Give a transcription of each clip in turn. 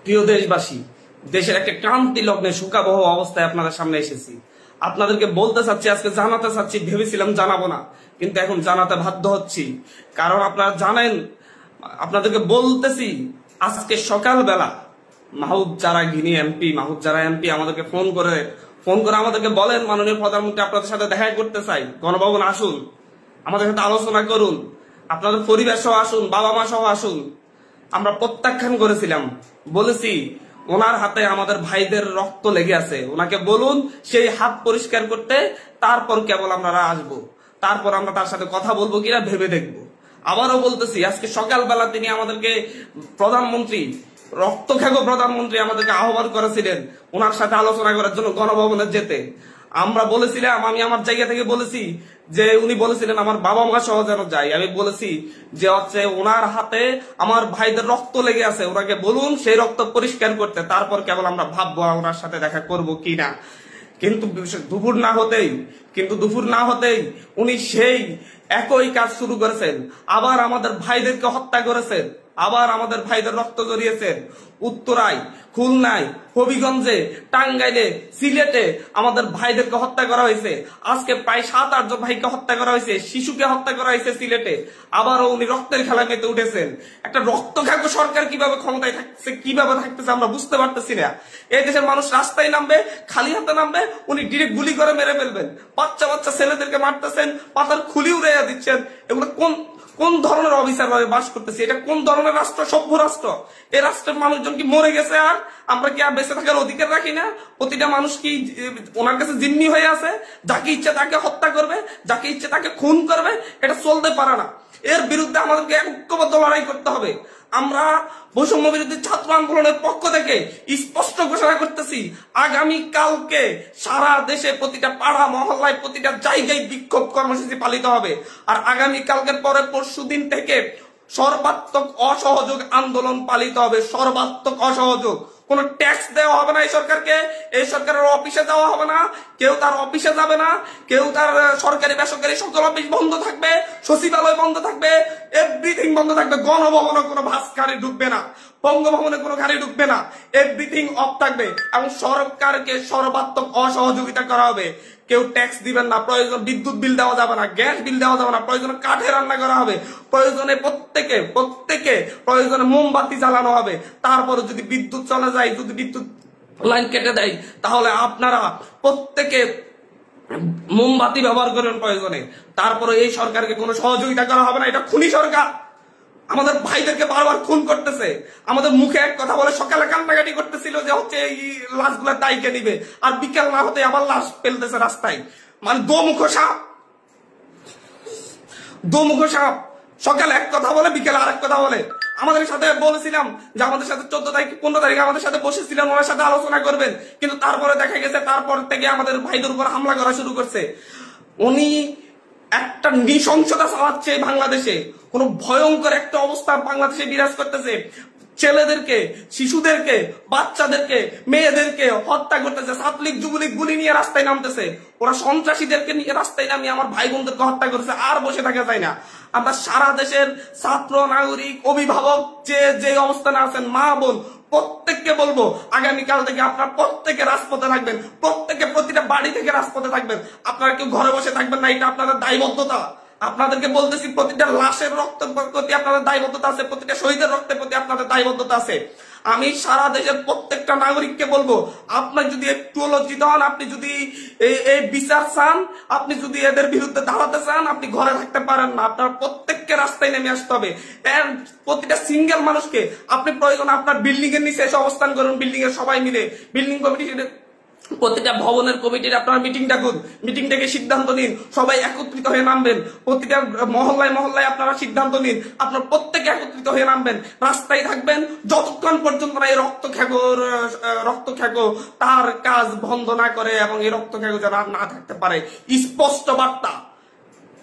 প্রিয় দেশবাসী, দেশের একটা ক্রান্তি লগ্নে শোকাবহ অবস্থায় আপনাদের সামনে এসেছি। আপনাদেরকে বলতে চাচ্ছি, আজকে জানাতে চাচ্ছি, ভেবেছিলাম জানাবো না, কিন্তু এখন জানাতে বাধ্য হচ্ছি। কারণ আপনারা জানেন, আপনাদেরকে বলতেছি, আজকে সকালবেলা মাহবুব যারা এমপি আমাদেরকে ফোন করে আমাদেরকে বলেন, মাননীয় প্রধানমন্ত্রী আপনাদের সাথে দেখা করতে চাই, গণভবন আসুন, আমাদের সাথে আলোচনা করুন, আপনাদের পরিবার সহ আসুন, বাবা মা সহ আসুন। আমরা প্রত্যাখ্যান করেছিলাম, বলেছি ওনার হাতে আমাদের ভাইদের রক্ত লেগে আছে, ওনাকে বলুন সেই হাত পরিষ্কার করতে, তারপর কেবল আমরা আসবো, তারপর আমরা তার সাথে কথা বলবো কিনা ভেবে দেখবো। আবারও বলতেছি, আজকে সকালবেলা তিনি আমাদেরকে রক্তখ্যাগো প্রধানমন্ত্রী আমাদেরকে আহ্বান করেছিলেন ওনার সাথে আলোচনা করার জন্য গণভবনে যেতে। আমরা বলেছিলাম, আমি আমার জায়গা থেকে বলেছি যে উনি বলেছিলেন আমার বাবা মা সহ যেন যাই। আমি বলেছি যে হচ্ছে ওনার হাতে আমার ভাইদের রক্ত লেগে আছে, ওনাকে বলুন সেই রক্ত পরিষ্কার করতে, তারপর কেবল আমরা ভাববো ওনার সাথে দেখা করব কিনা। কিন্তু দুপুর না হতেই উনি সেই একই কাজ শুরু করেছেন, আবার আমাদের ভাইদেরকে হত্যা করেছেন, আবার আমাদের ভাইদের রক্ত জড়িয়েছেন। উত্তরায়, খুলনায়, হবিগঞ্জে, টাঙ্গাইলে, সিলেটে আমাদের ভাইদেরকে হত্যা করা হয়েছে। আজকে প্রায় 7-8 জন ভাইকে হত্যা করা হয়েছে, শিশুকে হত্যা করা হয়েছে সিলেটে। আবারও উনি রক্তের খেলা মেতে উঠেছেন। একটা রক্তখাগ্য সরকার কিভাবে ক্ষমতায় থাকছে, কিভাবে থাকতেছে আমরা বুঝতে পারতেছি না। এই দেশের মানুষ রাস্তায় নামবে, খালি হাতে নামবে, উনি ডিরেক্ট গুলি করে মেরে ফেলবেন। বাচ্চা ছেলেদেরকে মারতেছেন, পাতার খুলি উড়াইয়া দিচ্ছেন। এগুলো কোন ধরনের অফিসার ভাবে বাস করতেছে? এটা কোন ধরনের রাষ্ট্র? সভ্য রাষ্ট্র? এই রাষ্ট্রের মানুষজন কি মরে গেছে? আর আমরা কি আর বেঁচে থাকার অধিকার রাখি না? প্রতিটা মানুষ কি ওনার কাছে জিম্মি হয়ে আছে? যাকে ইচ্ছে তাকে হত্যা করবে, যাকে ইচ্ছে তাকে খুন করবে। এটা চলতে পারে না। এর বিরুদ্ধে আমাদেরকে ঐক্যবদ্ধ লড়াই করতে হবে। আমরা বৈষম্য বিরোধী ছাত্র আন্দোলনের পক্ষ থেকে স্পষ্ট ঘোষণা করতেছি, আগামী কালকে সারা দেশে প্রতিটা পাড়া মহল্লায় প্রতিটা জায়গায় বিক্ষোভ কর্মসূচি পালিত হবে। আর আগামী কালকের পরে পরশুদিন থেকে সর্বাত্মক অসহযোগ আন্দোলন পালিত হবে। সর্বাত্মক অসহযোগ। কোন ট্যাক্স দেওয়া হবে না এই সরকারকে, এই সরকারের অফিসে যাওয়া হবে না, কেউ তার অফিসে যাবে না, কেউ তার সরকারি বেসরকারি সকল অফিস বন্ধ থাকবে, সচিবালয় বন্ধ থাকবে, এভরিথিং বন্ধ থাকবে। গণভবনে কোনো বাস গাড়ি ঢুকবে না, বঙ্গভবনে কোনো গাড়ি ঢুকবে না, এভরিথিং অফ থাকবে। এবং সরকারকে সর্বাত্মক অসহযোগিতা করা হবে। কেউ ট্যাক্স দিবেন না, প্রয়োজন বিদ্যুৎ বিল দেওয়া যাবে না, গ্যাস বিল দেওয়া যাবে না, প্রয়োজনে কাঠে রান্না করা হবে, প্রয়োজনে প্রত্যেকে প্রয়োজনে মোমবাতি জ্বালানো হবে। তারপরে যদি বিদ্যুৎ চলে যায়, যদি বিদ্যুৎ লাইন কেটে দেয়, তাহলে আপনারা প্রত্যেকে মোমবাতি ব্যবহার করবেন প্রয়োজনে। তারপরে এই সরকারকে কোনো সহযোগিতা করা হবে না। এটা খুনি সরকার, আমাদের ভাইদেরকে বারবার খুন করতেছে। আমাদের মুখে এক কথা বলে সকালে কান্নাকাটি করতেছিল যে হচ্ছে এই লাশগুলা দায়কে নিবে, আর বিকেল না হতে আবার লাশ ফেলতেছে রাস্তায়। মানে দোমুখ সাপ। সকালে এক কথা বলে, বিকেলে আরেক কথা বলে। আমাদের সাথে বলেছিলাম যে আমাদের সাথে 14 তারিখ 15 তারিখে আমাদের সাথে বসেছিলেন, ওনার সাথে আলোচনা করবেন, কিন্তু তারপরে দেখা গেছে তারপর থেকে আমাদের ভাইদের উপর হামলা করা শুরু করছে। উনি একটা নৃশংসতা চালাচ্ছে বাংলাদেশে। কোন ভয়ঙ্কর একটা অবস্থা বাংলাদেশে বিরাজ করতেছে। ছেলেদেরকে, শিশুদেরকে, বাচ্চাদেরকে, মেয়েদেরকে হত্যা করতেছে। ছাত্রলীগ যুবলীগ গুলি নিয়ে রাস্তায় নামতেছে। ওরা সন্ত্রাসীদেরকে নিয়ে রাস্তায় নামিয়ে আমার ভাই বোনদেরকে হত্যা করেছে। আর বসে থাকা যায় না। আমরা সারা দেশের ছাত্র, নাগরিক, অভিভাবক যে অবস্থানে আছেন, মা বোন, প্রত্যেককে বলবো আগামীকাল থেকে আপনারা প্রত্যেকে রাজপথে থাকবেন, প্রত্যেকে প্রতিটা বাড়ি থেকে রাজপথে থাকবেন। আপনারা কেউ ঘরে বসে থাকবেন না, এটা আপনাদের দায়বদ্ধতা। আপনাদেরকে বলতেছি, প্রতিটা লাশের রক্তের প্রতি আপনাদের দায়বদ্ধতা আছে, প্রতিটা শহীদের রক্তের প্রতি আপনাদের দায়বদ্ধতা আছে। আমি সারা দেশের প্রত্যেকটা নাগরিককে বলবো, আপনার যদি একটু লজ্জিত হন, আপনি যদি এই বিচার চান, আপনি যদি এদের বিরুদ্ধে দাঁড়াতে চান, আপনি ঘরে থাকতে পারেন না। আপনার প্রত্যেককে রাস্তায় নেমে আসতে হবে। প্রতিটা সিঙ্গেল মানুষকে আপনি প্রয়োজন আপনার বিল্ডিং এর নিচে এসে অবস্থান করুন। বিল্ডিং এর সবাই মিলে, বিল্ডিং কমিটি, প্রতিটা ভবনের কমিটির আপনারা মিটিং ডাকুন, মিটিং ডেকে সিদ্ধান্ত নিন, সবাই একত্রিত হয়ে নামবেন। প্রতিটা মহল্লায় আপনারা সিদ্ধান্ত নিন, আপনারা প্রত্যেকে একত্রিত হয়ে নামবেন, রাস্তায় থাকবেন যতক্ষণ পর্যন্ত এই রক্তখ্যাগো তার কাজ বন্ধ না করে এবং এই রক্তখ্যাগো যেন আর না থাকতে পারে। স্পষ্ট বার্তা।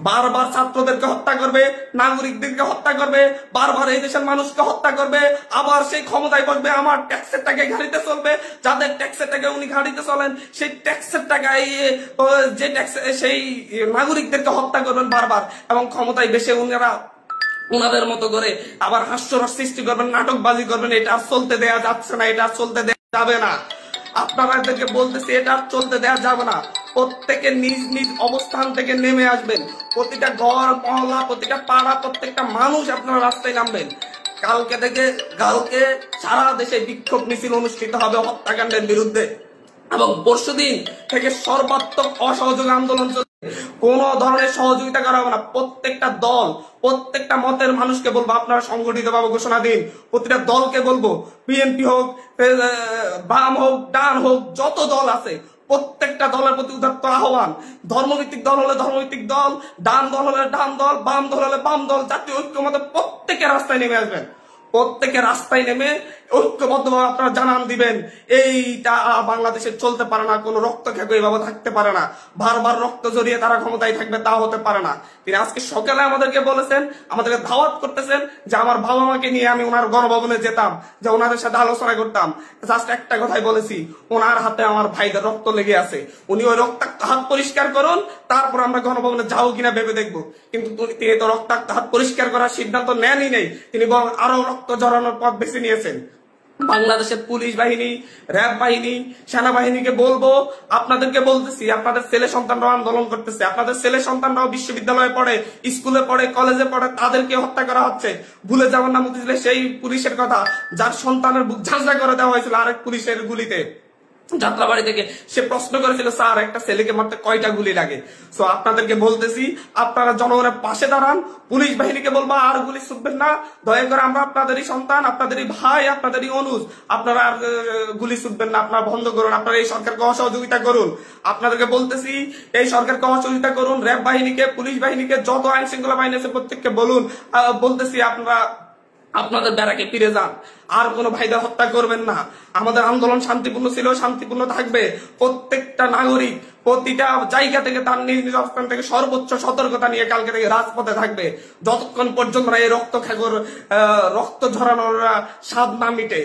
বারবার ছাত্রদেরকে হত্যা করবে, নাগরিকদেরকে হত্যা করবে, বারবার এই দেশের মানুষকে হত্যা করবে, আবার সেই ক্ষমতায় বসবে, আমার ট্যাক্সের টাকায় গাড়িতে চলবে। যাদের ট্যাক্সের টাকায় উনি গাড়িতে চলেন, সেই ট্যাক্সের টাকায় সেই নাগরিকদেরকে হত্যা করবেন বারবার, এবং ক্ষমতায় বেশে ওনাদের মতো করে আবার হাস্যরস সৃষ্টি করবেন, নাটকবাজি করবেন, এটা আর চলতে দেয়া যাচ্ছে না, এটা আর চলতে দেয়া যাবে না। আপনাদেরকে বলতেছি এটা আর চলতে দেয়া যাবে না। প্রত্যেকে নিজ নিজ অবস্থান থেকে নেমে আসবেন। প্রতিটা ঘর মহল্লা, প্রতিটা পাড়া, প্রত্যেকটা মানুষ আপনারা রাস্তায় নামবেন। কালকে সারা দেশে বিক্ষোভ মিছিল অনুষ্ঠিত হবে হত্যাকাণ্ডের বিরুদ্ধে, এবং পরশুদিন থেকে সর্বাত্মক অসহযোগ আন্দোলন চলবে। কোন ধরনের সহযোগিতা করা হবে না। প্রত্যেকটা দল, প্রত্যেকটা মতের মানুষকে বলবো আপনারা সংগঠিতভাবে ঘোষণা দিন। প্রতিটা দলকে বলবো, বিএনপি হোক, বাম হোক, ডান হোক, যত দল আছে প্রত্যেকটা দলের প্রতি উদাত্ত আহ্বান। ধর্মভিত্তিক দল হলে ধর্মভিত্তিক দল, ডান দল হলে ডান দল, বাম দল হলে বাম দল, জাতীয় ঐক্যমতে প্রত্যেকে রাস্তায় নেমে আসবেন। প্রত্যেকে রাস্তায় নেমে ঐক্যবদ্ধভাবে আপনারা জানান দিবেন এইটা বাংলাদেশে চলতে পারে না, কোন রক্ত খেকো এইভাবে থাকতে পারে না, বারবার রক্ত জড়িয়ে তারা ক্ষমতায় থাকবে তা হতে পারে না। তিনি আজকে সকালে আমাদেরকে বলেছেন, আমাদেরকে দাওয়াত করতেছেন যে আমার বাবা মাকে নিয়ে আমি ওনার গণভবনে যেতাম, যে ওনাদের সাথে আলোচনা করতাম। জাস্ট একটা কথাই বলেছি, ওনার হাতে আমার ভাইদের রক্ত লেগে আছে, উনি ওই রক্তাক্ত হাত পরিষ্কার করুন, তারপর আমরা গণভবনে যাবো কিনা ভেবে দেখবো। কিন্তু তিনি তো রক্তাক্ত হাত পরিষ্কার করার সিদ্ধান্ত নেনই নেই, তিনি বরং আরো রক্ত জড়ানোর পথ বেছে নিয়েছেন। বাংলাদেশের পুলিশ বাহিনী, র্যাব বাহিনী, সেনাবাহিনীকে বলবো, আপনাদেরকে বলতেছি, আপনাদের ছেলে সন্তানরাও আন্দোলন করতেছে, আপনাদের ছেলে সন্তানরাও বিশ্ববিদ্যালয়ে পড়ে, স্কুলে পড়ে, কলেজে পড়ে, তাদেরকে হত্যা করা হচ্ছে। ভুলে যাবেন না মতিঝিলে সেই পুলিশের কথা যার সন্তানের বুক ঝাঁঝরা করে দেওয়া হয়েছিল আরেক পুলিশের গুলিতে যাত্রাবাড়ি থেকে। সে প্রশ্ন করেছিল, স্যার একটা ছেলেকে মারতে কয়টা গুলি লাগে? সো আপনাদেরকে বলতেছি, আপনারা জনগণের পাশে দাঁড়ান। পুলিশ বাহিনীকে বলবো আর গুলি ছুটবেন না, দয়া করে আমরা আপনাদেরই সন্তান, আপনাদেরই ভাই, আপনাদেরই অনুজ, আপনারা আর গুলি ছুটবেন না, আপনারা বন্ধ করুন, আপনারা এই সরকারকে অসহযোগিতা করুন। আপনাদেরকে বলতেছি এই সরকারকে অসহযোগিতা করুন। র্যাব বাহিনীকে, পুলিশ বাহিনীকে, যত আইন শৃঙ্খলা বাহিনী আছে প্রত্যেককে বলুন, বলতেছি আপনারা আপনাদের ব্যারাকে ফিরে যান, আর কোন ভাইদের হত্যা করবেন না। আমাদের আন্দোলন শান্তিপূর্ণ ছিল, শান্তিপূর্ণ থাকবে। প্রত্যেকটা নাগরিক প্রতিটা জায়গা থেকে তার নিজ নিজ অবস্থান থেকে সর্বোচ্চ সতর্কতা নিয়ে কালকে থেকে রাজপথে থাকবে, যতক্ষণ পর্যন্ত এই রক্ত খাগর রক্ত ঝরানোর স্বাদ না মিটে।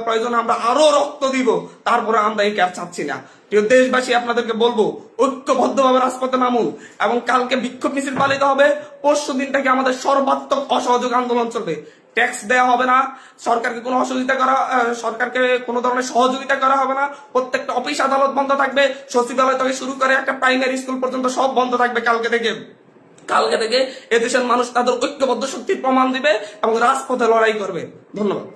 প্রয়োজনে আমরা আরো রক্ত দিব, তারপরে আমরা এই ক্যাপ চাচ্ছি না। প্রিয় দেশবাসী, আপনাদেরকে বলবো ঐক্যবদ্ধভাবে রাজপথে নামুন, এবং কালকে বিক্ষোভ মিছিল পালিত হবে। পরশু দিন থেকে আমাদের সর্বাত্মক অসহযোগ আন্দোলন চলবে। ট্যাক্স দেওয়া হবে না, সরকারকে কোনো সরকারকে কোনো ধরনের সহযোগিতা করা হবে না। প্রত্যেকটা অফিস আদালত বন্ধ থাকবে, সচিবালয় থেকে শুরু করে একটা প্রাইমারি স্কুল পর্যন্ত সব বন্ধ থাকবে কালকে থেকে এদেশের মানুষ তাদের ঐক্যবদ্ধ শক্তির প্রমাণ দিবে এবং রাজপথে লড়াই করবে। ধন্যবাদ।